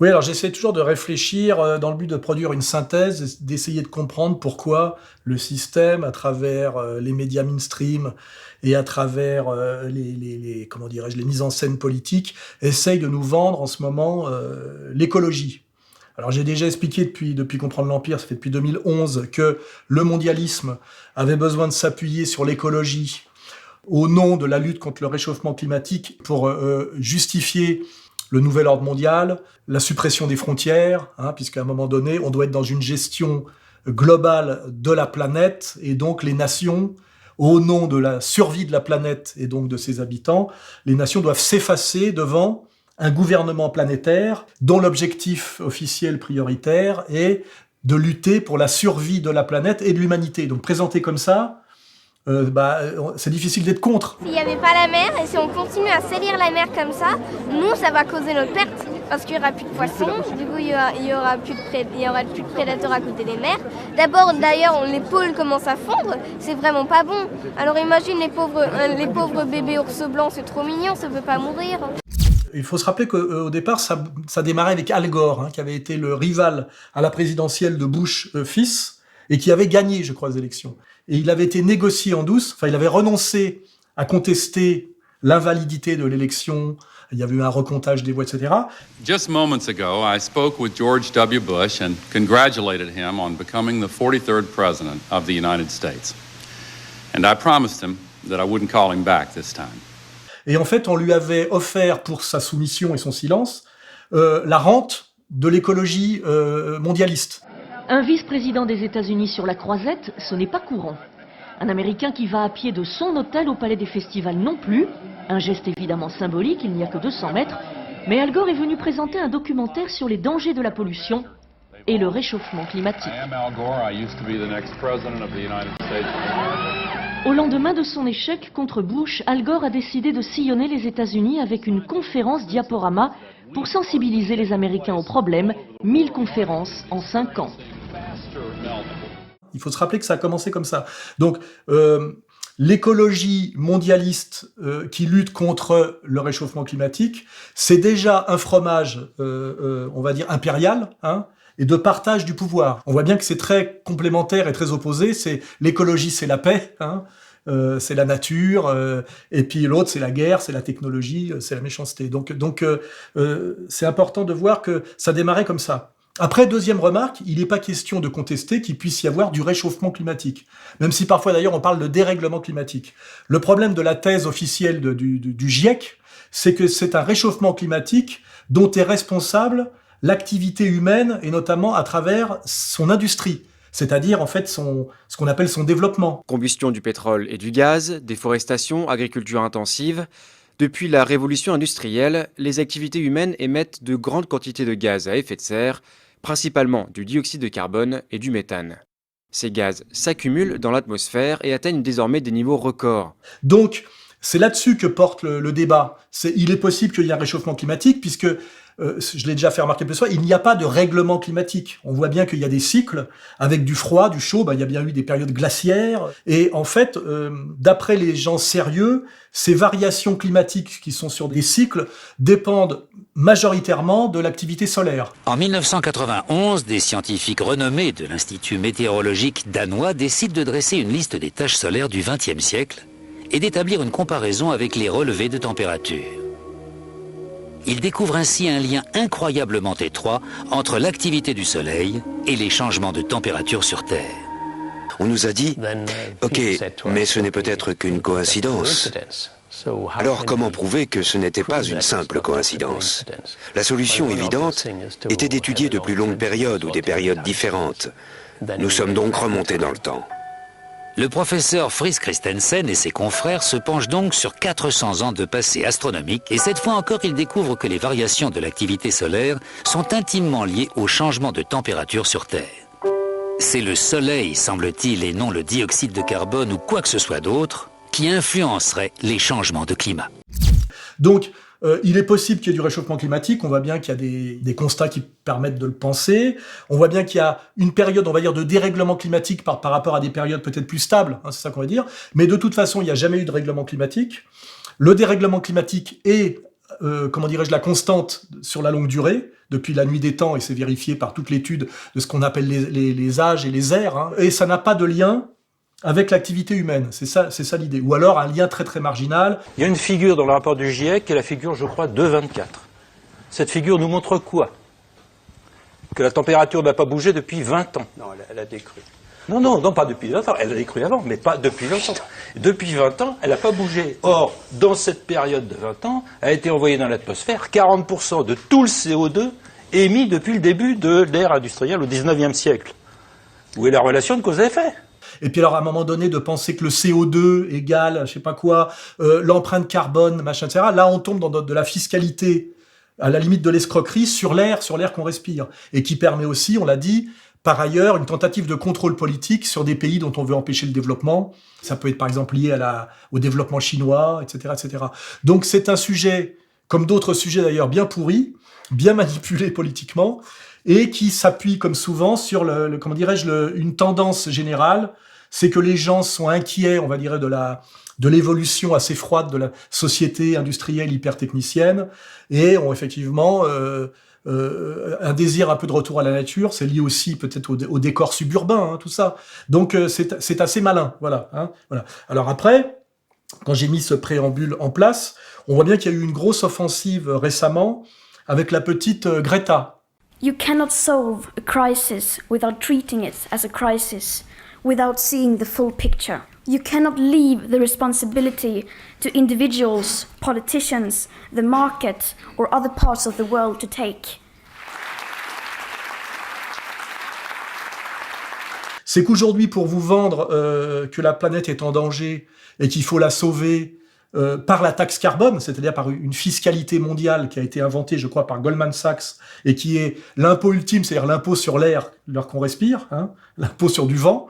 Oui, alors j'essaie toujours de réfléchir dans le but de produire une synthèse, d'essayer de comprendre pourquoi le système, à travers les médias mainstream et à travers comment dirais-je, les mises en scène politiques, essaye de nous vendre en ce moment l'écologie. Alors j'ai déjà expliqué depuis Comprendre l'Empire, ça fait depuis 2011, que le mondialisme avait besoin de s'appuyer sur l'écologie au nom de la lutte contre le réchauffement climatique pour justifier le nouvel ordre mondial, la suppression des frontières, puisqu'à un moment donné, on doit être dans une gestion globale de la planète, et donc les nations, au nom de la survie de la planète et donc de ses habitants, les nations doivent s'effacer devant un gouvernement planétaire dont l'objectif officiel prioritaire est de lutter pour la survie de la planète et de l'humanité. Donc présenté comme ça, c'est difficile d'être contre. S'il n'y avait pas la mer, et si on continue à salir la mer comme ça, nous, ça va causer notre perte, parce qu'il n'y aura plus de poissons, du coup, il y aura plus de prédateurs à côté des mers. D'abord, d'ailleurs, les pôles commencent à fondre, c'est vraiment pas bon. Alors imagine les pauvres bébés ours blancs, c'est trop mignon, ça ne peut pas mourir. Il faut se rappeler qu'au départ, ça démarrait avec Al Gore, qui avait été le rival à la présidentielle de Bush fils, et qui avait gagné, je crois, les élections. Et il avait été négocié en douce, il avait renoncé à contester l'invalidité de l'élection, il y avait eu un recomptage des voix, etc. Just moments ago, I spoke with George W. Bush and congratulated him on becoming the 43rd president of the United States. And I promised him that I wouldn't call him back this time. Et en fait, on lui avait offert, pour sa soumission et son silence, la rente de l'écologie mondialiste. Un vice-président des États-Unis sur la croisette, ce n'est pas courant. Un Américain qui va à pied de son hôtel au Palais des Festivals non plus. Un geste évidemment symbolique, il n'y a que 200 mètres. Mais Al Gore est venu présenter un documentaire sur les dangers de la pollution et le réchauffement climatique. Au lendemain de son échec contre Bush, Al Gore a décidé de sillonner les États-Unis avec une conférence diaporama pour sensibiliser les Américains au problème. 1000 conférences en 5 ans. Il faut se rappeler que ça a commencé comme ça. Donc, l'écologie mondialiste qui lutte contre le réchauffement climatique, c'est déjà un fromage, on va dire, impérial, et de partage du pouvoir. On voit bien que c'est très complémentaire et très opposé. C'est l'écologie, c'est la paix, c'est la nature, et puis l'autre, c'est la guerre, c'est la technologie, c'est la méchanceté. Donc, c'est important de voir que ça démarrait comme ça. Après, deuxième remarque, il n'est pas question de contester qu'il puisse y avoir du réchauffement climatique. Même si parfois, d'ailleurs, on parle de dérèglement climatique. Le problème de la thèse officielle du GIEC, c'est que c'est un réchauffement climatique dont est responsable l'activité humaine, et notamment à travers son industrie. C'est-à-dire, en fait, ce qu'on appelle son développement. Combustion du pétrole et du gaz, déforestation, agriculture intensive. Depuis la révolution industrielle, les activités humaines émettent de grandes quantités de gaz à effet de serre, principalement du dioxyde de carbone et du méthane. Ces gaz s'accumulent dans l'atmosphère et atteignent désormais des niveaux records. Donc, c'est là-dessus que porte le débat. Il est possible qu'il y ait un réchauffement climatique, puisque, je l'ai déjà fait remarquer plusieurs fois, il n'y a pas de règlement climatique. On voit bien qu'il y a des cycles, avec du froid, du chaud, il y a bien eu des périodes glaciaires. Et en fait, d'après les gens sérieux, ces variations climatiques qui sont sur des cycles dépendent majoritairement de l'activité solaire. En 1991, des scientifiques renommés de l'Institut météorologique danois décident de dresser une liste des taches solaires du XXe siècle et d'établir une comparaison avec les relevés de température. Ils découvrent ainsi un lien incroyablement étroit entre l'activité du Soleil et les changements de température sur Terre. On nous a dit, ok, mais ce n'est peut-être qu'une coïncidence. Alors comment prouver que ce n'était pas une simple coïncidence? La solution évidente était d'étudier de plus longues périodes ou des périodes différentes. Nous sommes donc remontés dans le temps. Le professeur Friis Christensen et ses confrères se penchent donc sur 400 ans de passé astronomique et cette fois encore ils découvrent que les variations de l'activité solaire sont intimement liées au changement de température sur Terre. C'est le Soleil, semble-t-il, et non le dioxyde de carbone ou quoi que ce soit d'autre, qui influencerait les changements de climat. Donc, il est possible qu'il y ait du réchauffement climatique. On voit bien qu'il y a des constats qui permettent de le penser. On voit bien qu'il y a une période, on va dire, de dérèglement climatique par rapport à des périodes peut-être plus stables, c'est ça qu'on va dire. Mais de toute façon, il n'y a jamais eu de règlement climatique. Le dérèglement climatique est comment dirais-je, la constante sur la longue durée, depuis la nuit des temps, et c'est vérifié par toute l'étude de ce qu'on appelle les âges et les ères, hein, et ça n'a pas de lien avec l'activité humaine, c'est ça l'idée. Ou alors un lien très très marginal. Il y a une figure dans le rapport du GIEC qui est la figure, je crois, 2,24. Cette figure nous montre quoi? Que la température n'a pas bougé depuis 20 ans. Non, elle a décru. Non, pas depuis 20 ans. Elle a décru avant, mais pas depuis 20 ans. Depuis 20 ans, elle n'a pas bougé. Or, dans cette période de 20 ans, a été envoyé dans l'atmosphère 40% de tout le CO2 émis depuis le début de l'ère industrielle au 19e siècle. Où est la relation de cause à effet? Et puis alors à un moment donné de penser que le CO2 égale, je sais pas quoi, l'empreinte carbone, machin, etc. Là on tombe dans de la fiscalité, à la limite de l'escroquerie, sur l'air qu'on respire. Et qui permet aussi, on l'a dit, par ailleurs, une tentative de contrôle politique sur des pays dont on veut empêcher le développement. Ça peut être par exemple lié au développement chinois, etc., etc. Donc c'est un sujet, comme d'autres sujets d'ailleurs, bien pourri, bien manipulé politiquement, et qui s'appuie comme souvent sur comment dirais-je, une tendance générale, c'est que les gens sont inquiets, on va dire, de l'évolution assez froide de la société industrielle hyper-technicienne, et ont effectivement un désir un peu de retour à la nature. C'est lié aussi peut-être au décor suburbain, hein, tout ça. Donc c'est assez malin, voilà, hein, voilà. Alors après, quand j'ai mis ce préambule en place, on voit bien qu'il y a eu une grosse offensive récemment avec la petite Greta. You cannot solve a crisis without treating it as a crisis, without seeing the full picture. You cannot leave the responsibility to individuals, politicians, the market, or other parts of the world to take. C'est qu'aujourd'hui, pour vous vendre que la planète est en danger et qu'il faut la sauver par la taxe carbone, c'est-à-dire par une fiscalité mondiale qui a été inventée, je crois, par Goldman Sachs, et qui est l'impôt ultime, c'est-à-dire l'impôt sur l'air qu'on respire, hein, l'impôt sur du vent,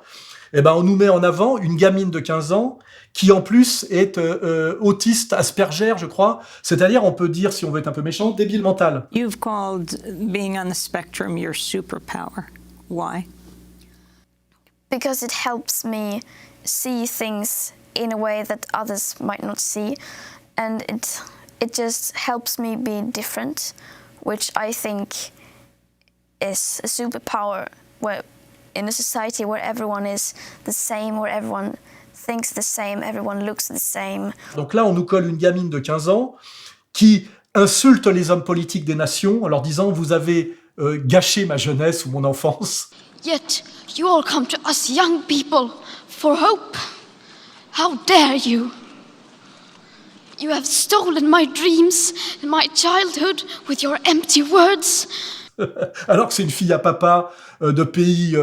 eh ben on nous met en avant une gamine de 15 ans qui en plus est autiste, Asperger, je crois, c'est-à-dire on peut dire, si on veut être un peu méchant, débile mental. You've called being on the spectrum your superpower. Why? Because it helps me see things in a way that others might not see, and it just helps me be different, which I think is a superpower where in a society where everyone is the same, where everyone thinks the same, everyone looks the same. Donc là, on nous colle une gamine de 15 ans qui insulte les hommes politiques des nations en leur disant « Vous avez gâché ma jeunesse ou mon enfance ». Yet you all come to us young people for hope. How dare you? You have stolen my dreams and my childhood with your empty words. Alors que c'est une fille à papa de pays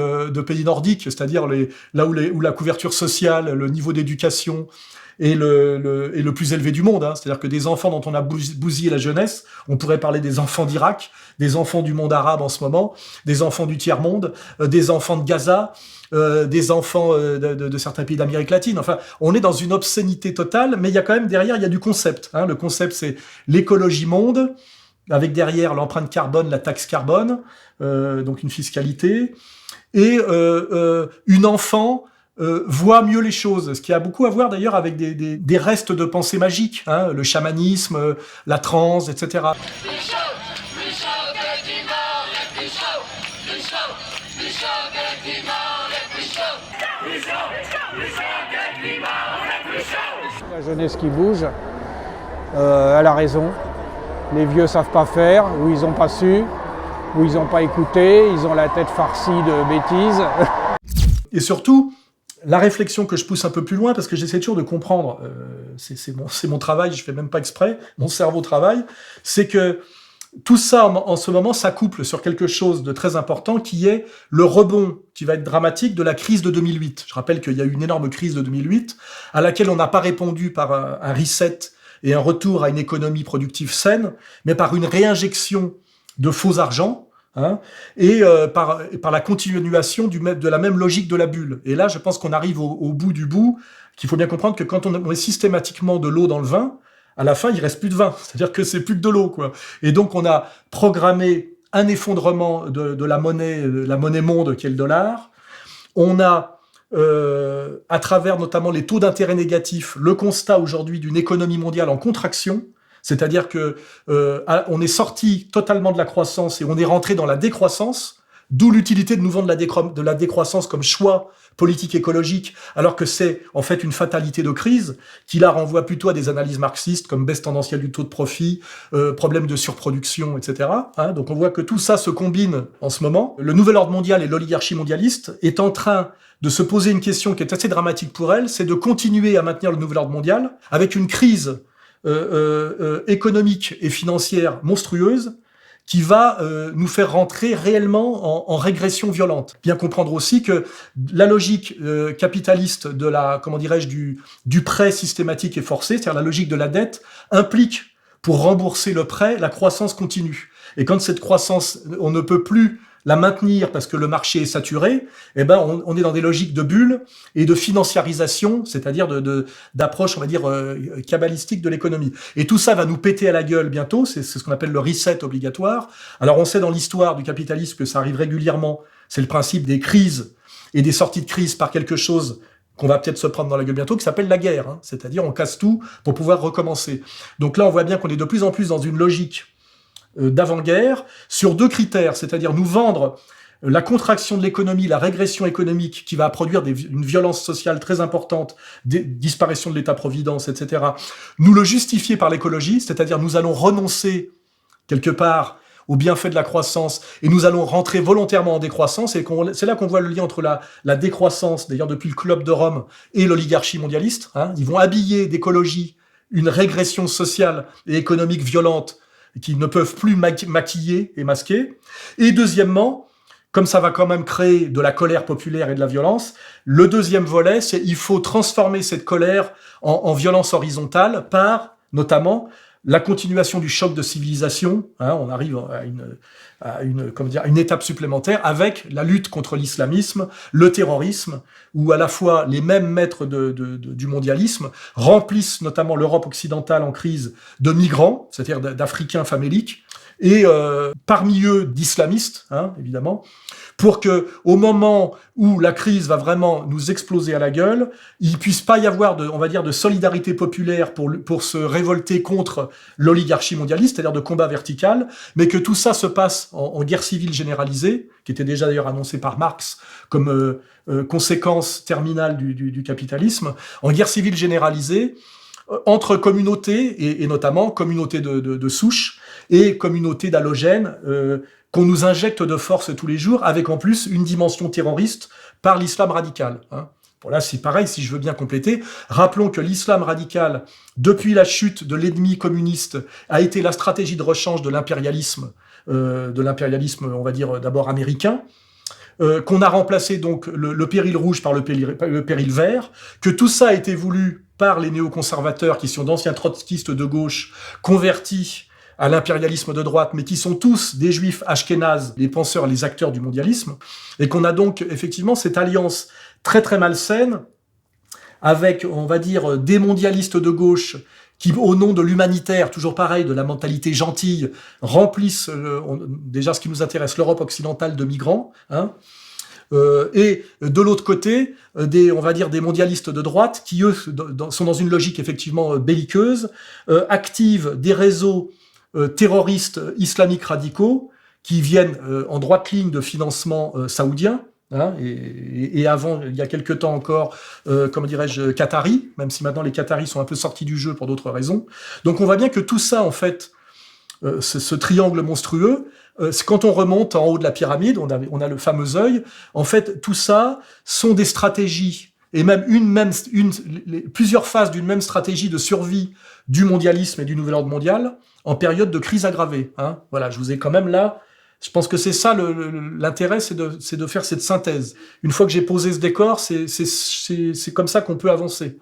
nordiques, c'est-à-dire là où la couverture sociale, le niveau d'éducation est le plus élevé du monde. Hein. C'est-à-dire que des enfants dont on a bousillé la jeunesse, on pourrait parler des enfants d'Irak, des enfants du monde arabe en ce moment, des enfants du tiers-monde, des enfants de Gaza, des enfants de certains pays d'Amérique latine. Enfin, on est dans une obscénité totale, mais il y a quand même derrière, il y a du concept. Hein. Le concept, c'est l'écologie monde, avec derrière l'empreinte carbone, la taxe carbone, donc une fiscalité, et une enfant voit mieux les choses, ce qui a beaucoup à voir d'ailleurs avec des restes de pensée magique, hein, le chamanisme, la transe, etc. La jeunesse qui bouge, elle a raison. Les vieux savent pas faire, ou ils ont pas su, ou ils ont pas écouté, ils ont la tête farcie de bêtises. Et surtout, la réflexion que je pousse un peu plus loin, parce que j'essaie toujours de comprendre, c'est mon travail, je fais même pas exprès, mon cerveau travaille, c'est que tout ça, en ce moment, s'accouple sur quelque chose de très important, qui est le rebond, qui va être dramatique, de la crise de 2008. Je rappelle qu'il y a eu une énorme crise de 2008, à laquelle on n'a pas répondu par un reset et un retour à une économie productive saine, mais par une réinjection de faux argent, hein, et par la continuation de la même logique de la bulle. Et là, je pense qu'on arrive au bout du bout, qu'il faut bien comprendre que quand on met systématiquement de l'eau dans le vin, à la fin, il reste plus de vin. C'est-à-dire que c'est plus que de l'eau, quoi. Et donc, on a programmé un effondrement de la monnaie monde qui est le dollar. On a, à travers notamment les taux d'intérêt négatifs, le constat aujourd'hui d'une économie mondiale en contraction, C'est-à-dire que on est sorti totalement de la croissance et on est rentré dans la décroissance, d'où l'utilité de nous vendre de la décroissance comme choix politique écologique, alors que c'est en fait une fatalité de crise qui la renvoie plutôt à des analyses marxistes comme baisse tendancielle du taux de profit, problème de surproduction, etc. Donc on voit que tout ça se combine en ce moment. Le nouvel ordre mondial et l'oligarchie mondialiste est en train de se poser une question qui est assez dramatique pour elle, c'est de continuer à maintenir le nouvel ordre mondial avec une crise économique et financière monstrueuse qui va nous faire rentrer réellement en régression violente. Bien comprendre aussi que la logique capitaliste de la, comment dirais-je, du prêt systématique et forcé, c'est-à-dire la logique de la dette, implique pour rembourser le prêt la croissance continue. Et quand cette croissance, on ne peut plus la maintenir parce que le marché est saturé, eh ben on est dans des logiques de bulles et de financiarisation, c'est-à-dire d'approche, on va dire, kabbalistique de l'économie. Et tout ça va nous péter à la gueule bientôt, c'est ce qu'on appelle le reset obligatoire. Alors on sait dans l'histoire du capitalisme que ça arrive régulièrement, c'est le principe des crises et des sorties de crise par quelque chose qu'on va peut-être se prendre dans la gueule bientôt, qui s'appelle la guerre, c'est-à-dire on casse tout pour pouvoir recommencer. Donc là on voit bien qu'on est de plus en plus dans une logique d'avant-guerre, sur deux critères, c'est-à-dire nous vendre la contraction de l'économie, la régression économique qui va produire une violence sociale très importante, disparition de l'État-providence, etc. Nous le justifier par l'écologie, c'est-à-dire nous allons renoncer quelque part au bienfait de la croissance et nous allons rentrer volontairement en décroissance, et c'est là qu'on voit le lien entre la décroissance, d'ailleurs depuis le Club de Rome, et l'oligarchie mondialiste. Ils vont habiller d'écologie une régression sociale et économique violente qui ne peuvent plus maquiller et masquer. Et deuxièmement, comme ça va quand même créer de la colère populaire et de la violence, le deuxième volet, c'est il faut transformer cette colère en violence horizontale par, notamment, la continuation du choc de civilisation. On arrive à une étape supplémentaire avec la lutte contre l'islamisme, le terrorisme, où à la fois les mêmes maîtres du mondialisme remplissent notamment l'Europe occidentale en crise de migrants, c'est-à-dire d'Africains faméliques, et parmi eux d'islamistes, évidemment, pour que, au moment où la crise va vraiment nous exploser à la gueule, il puisse pas y avoir de solidarité populaire pour se révolter contre l'oligarchie mondialiste, c'est-à-dire de combat vertical, mais que tout ça se passe en guerre civile généralisée, qui était déjà d'ailleurs annoncée par Marx comme conséquence terminale du capitalisme, en guerre civile généralisée, entre communautés, et notamment communautés de souche, et communautés d'halogènes, qu'on nous injecte de force tous les jours, avec en plus une dimension terroriste par l'islam radical. Bon là, c'est pareil, si je veux bien compléter, rappelons que l'islam radical, depuis la chute de l'ennemi communiste, a été la stratégie de rechange de l'impérialisme, on va dire d'abord américain, qu'on a remplacé donc le péril rouge par le péril vert, que tout ça a été voulu par les néoconservateurs, qui sont d'anciens trotskistes de gauche, convertis à l'impérialisme de droite, mais qui sont tous des juifs ashkénazes, les penseurs, les acteurs du mondialisme, et qu'on a donc effectivement cette alliance très très malsaine avec, on va dire, des mondialistes de gauche qui, au nom de l'humanitaire, toujours pareil, de la mentalité gentille, remplissent déjà ce qui nous intéresse, l'Europe occidentale de migrants, et de l'autre côté, on va dire des mondialistes de droite qui, eux, sont dans une logique effectivement belliqueuse, activent des réseaux terroristes islamiques radicaux qui viennent en droite ligne de financement saoudien, et avant, il y a quelque temps encore, comment dirais-je, qatari, même si maintenant les Qataris sont un peu sortis du jeu pour d'autres raisons. Donc on voit bien que tout ça, en fait, ce triangle monstrueux, quand on remonte en haut de la pyramide, on a le fameux œil, en fait, tout ça sont des stratégies, et même plusieurs phases d'une même stratégie de survie du mondialisme et du nouvel ordre mondial en période de crise aggravée. Voilà, je vous ai quand même là, je pense que c'est ça l'intérêt, c'est de faire cette synthèse. Une fois que j'ai posé ce décor, c'est comme ça qu'on peut avancer.